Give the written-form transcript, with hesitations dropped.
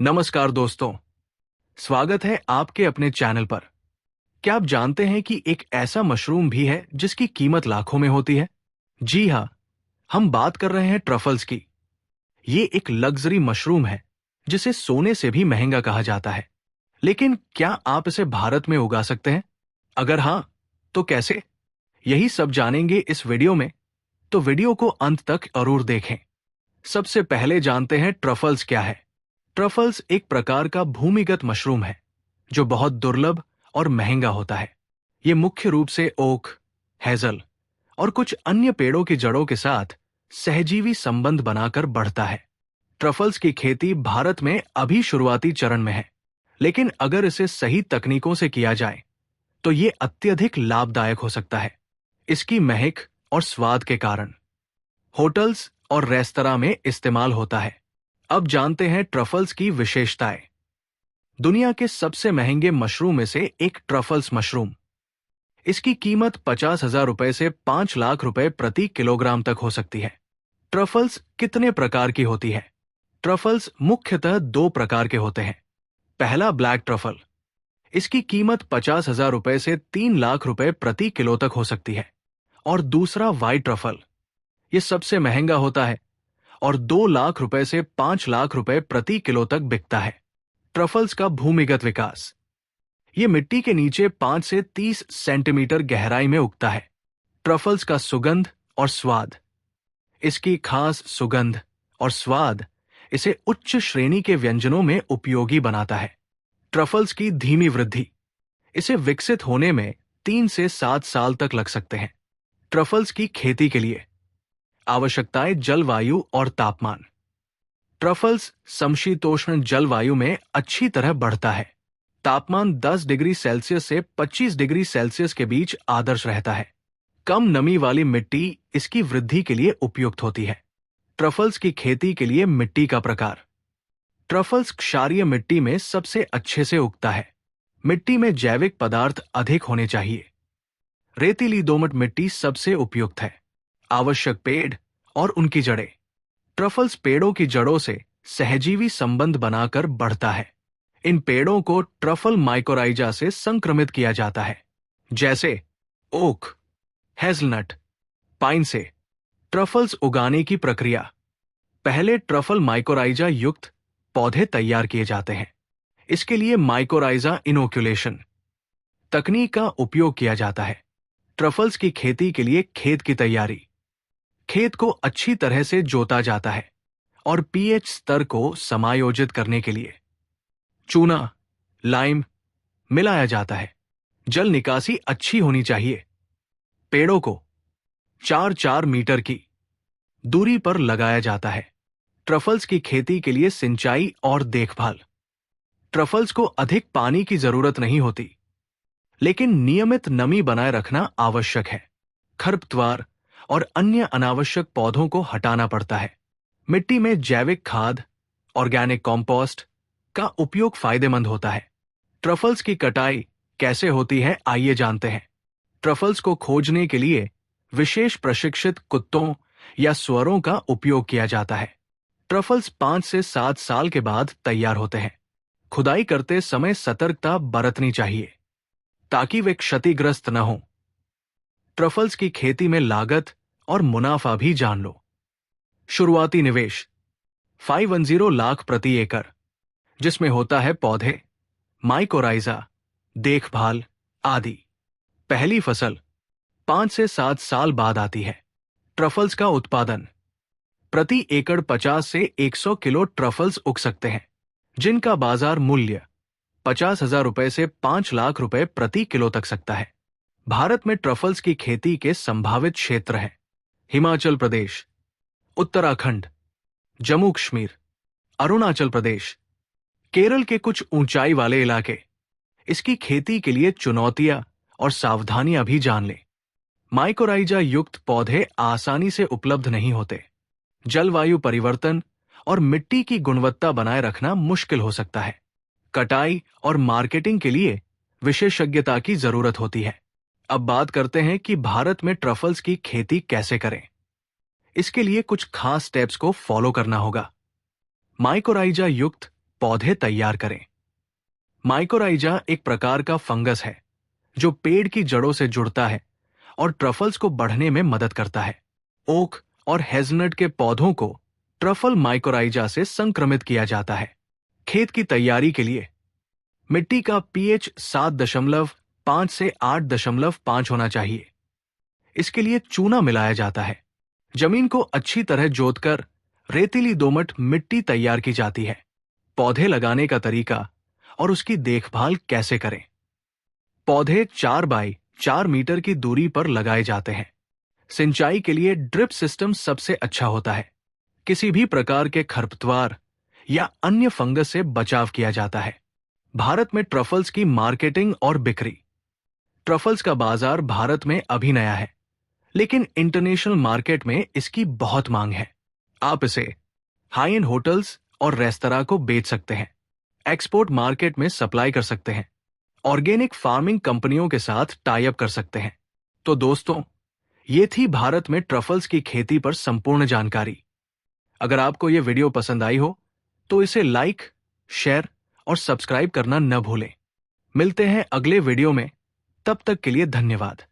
नमस्कार दोस्तों, स्वागत है आपके अपने चैनल पर। क्या आप जानते हैं कि एक ऐसा मशरूम भी है जिसकी कीमत लाखों में होती है? जी हाँ, हम बात कर रहे हैं ट्रफल्स की। ये एक लग्जरी मशरूम है जिसे सोने से भी महंगा कहा जाता है। लेकिन क्या आप इसे भारत में उगा सकते हैं? अगर हाँ, तो कैसे? यही सब जानेंगे इस वीडियो में, तो वीडियो को अंत तक जरूर देखें। सबसे पहले जानते हैं ट्रफल्स क्या है। ट्रफल्स एक प्रकार का भूमिगत मशरूम है जो बहुत दुर्लभ और महंगा होता है। ये मुख्य रूप से ओक, हेजल और कुछ अन्य पेड़ों की जड़ों के साथ सहजीवी संबंध बनाकर बढ़ता है। ट्रफल्स की खेती भारत में अभी शुरुआती चरण में है, लेकिन अगर इसे सही तकनीकों से किया जाए तो ये अत्यधिक लाभदायक हो सकता है। इसकी महक और स्वाद के कारण होटल्स और रेस्तरां में इस्तेमाल होता है। अब जानते हैं ट्रफल्स की विशेषताएं। दुनिया के सबसे महंगे मशरूम में से एक ट्रफल्स मशरूम। इसकी कीमत 50,000 रुपए से 5 लाख रुपए प्रति किलोग्राम तक हो सकती है। ट्रफल्स कितने प्रकार की होती है? ट्रफल्स मुख्यतः दो प्रकार के होते हैं। पहला ब्लैक ट्रफल। इसकी कीमत 50,000 रुपए से 3 लाख रुपए प्रति किलो तक हो सकती है। और दूसरा व्हाइट ट्रफल। यह सबसे महंगा होता है और 2 लाख रुपए से 5 लाख रुपए प्रति किलो तक बिकता है। ट्रफल्स का भूमिगत विकास। ये मिट्टी के नीचे 5 से 30 सेंटीमीटर गहराई में उगता है। ट्रफल्स का सुगंध और स्वाद। इसकी खास सुगंध और स्वाद इसे उच्च श्रेणी के व्यंजनों में उपयोगी बनाता है। ट्रफल्स की धीमी वृद्धि। इसे विकसित होने में 3 से 7 साल तक लग सकते हैं। ट्रफल्स की खेती के लिए आवश्यकताएं जलवायु और तापमान। ट्रफल्स समशीतोष्ण जलवायु में अच्छी तरह बढ़ता है। तापमान 10 डिग्री सेल्सियस से 25 डिग्री सेल्सियस के बीच आदर्श रहता है। कम नमी वाली मिट्टी इसकी वृद्धि के लिए उपयुक्त होती है। ट्रफल्स की खेती के लिए मिट्टी का प्रकार। ट्रफल्स क्षारीय मिट्टी में सबसे अच्छे से उगता है। मिट्टी में जैविक पदार्थ अधिक होने चाहिए। रेतीली दोमट मिट्टी सबसे उपयुक्त है। आवश्यक पेड़ और उनकी जड़ें। ट्रफल्स पेड़ों की जड़ों से सहजीवी संबंध बनाकर बढ़ता है। इन पेड़ों को ट्रफल माइकोराइजा से संक्रमित किया जाता है, जैसे ओक, हेज़लनट, पाइन से। ट्रफल्स उगाने की प्रक्रिया। पहले ट्रफल माइकोराइजा युक्त पौधे तैयार किए जाते हैं। इसके लिए माइकोराइजा इनोक्यूलेशन तकनीक का उपयोग किया जाता है। ट्रफल्स की खेती के लिए खेत की तैयारी। खेत को अच्छी तरह से जोता जाता है और पीएच स्तर को समायोजित करने के लिए चूना, लाइम मिलाया जाता है। जल निकासी अच्छी होनी चाहिए। पेड़ों को 4-4 मीटर की दूरी पर लगाया जाता है। ट्रफल्स की खेती के लिए सिंचाई और देखभाल। ट्रफल्स को अधिक पानी की जरूरत नहीं होती, लेकिन नियमित नमी बनाए रखना आवश्यक है। खरपतवार और अन्य अनावश्यक पौधों को हटाना पड़ता है। मिट्टी में जैविक खाद, ऑर्गेनिक कंपोस्ट का उपयोग फायदेमंद होता है। ट्रफल्स की कटाई कैसे होती है, आइए जानते हैं। ट्रफल्स को खोजने के लिए विशेष प्रशिक्षित कुत्तों या सुअरों का उपयोग किया जाता है। ट्रफल्स 5 से 7 साल के बाद तैयार होते हैं। खुदाई करते समय सतर्कता बरतनी चाहिए ताकि वे क्षतिग्रस्त न हों। ट्रफल्स की खेती में लागत और मुनाफा भी जान लो। शुरुआती निवेश 510 लाख प्रति एकड़, जिसमें होता है पौधे, माइकोराइजा, देखभाल आदि। पहली फसल 5 से 7 साल बाद आती है। ट्रफल्स का उत्पादन प्रति एकड़ 50 से 100 किलो ट्रफल्स उग सकते हैं, जिनका बाजार मूल्य 50,000 रुपए से 5 लाख रुपए प्रति किलो तक सकता है। भारत में ट्रफल्स की खेती के संभावित क्षेत्र हैं: हिमाचल प्रदेश, उत्तराखंड, जम्मू कश्मीर, अरुणाचल प्रदेश, केरल के कुछ ऊंचाई वाले इलाके। इसकी खेती के लिए चुनौतियां और सावधानियां भी जान लें। माइकोराइजा युक्त पौधे आसानी से उपलब्ध नहीं होते। जलवायु परिवर्तन और मिट्टी की गुणवत्ता बनाए रखना मुश्किल हो सकता है। कटाई और मार्केटिंग के लिए विशेषज्ञता की जरूरत होती है। अब बात करते हैं कि भारत में ट्रफल्स की खेती कैसे करें। इसके लिए कुछ खास स्टेप्स को फॉलो करना होगा। माइकोराइजा युक्त पौधे तैयार करें। माइकोराइजा एक प्रकार का फंगस है जो पेड़ की जड़ों से जुड़ता है और ट्रफल्स को बढ़ने में मदद करता है। ओक और हेज़लनट के पौधों को ट्रफल माइकोराइजा से संक्रमित किया जाता है। खेत की तैयारी के लिए मिट्टी का पीएच 7.5 से 8.5 होना चाहिए। इसके लिए चूना मिलाया जाता है। जमीन को अच्छी तरह जोतकर रेतीली दोमट मिट्टी तैयार की जाती है। पौधे लगाने का तरीका और उसकी देखभाल कैसे करें। पौधे 4 बाई 4 मीटर की दूरी पर लगाए जाते हैं। सिंचाई के लिए ड्रिप सिस्टम सबसे अच्छा होता है। किसी भी प्रकार के खरपतवार या अन्य फंगस से बचाव किया जाता है। भारत में ट्रफल्स की मार्केटिंग और बिक्री। ट्रफल्स का बाजार भारत में अभी नया है, लेकिन इंटरनेशनल मार्केट में इसकी बहुत मांग है। आप इसे हाई एंड होटल्स और रेस्तरां को बेच सकते हैं। एक्सपोर्ट मार्केट में सप्लाई कर सकते हैं। ऑर्गेनिक फार्मिंग कंपनियों के साथ टाई अप कर सकते हैं। तो दोस्तों, ये थी भारत में ट्रफल्स की खेती पर संपूर्ण जानकारी। अगर आपको ये वीडियो पसंद आई हो तो इसे लाइक, शेयर और सब्सक्राइब करना न भूलें। मिलते हैं अगले वीडियो में। तब तक के लिए धन्यवाद।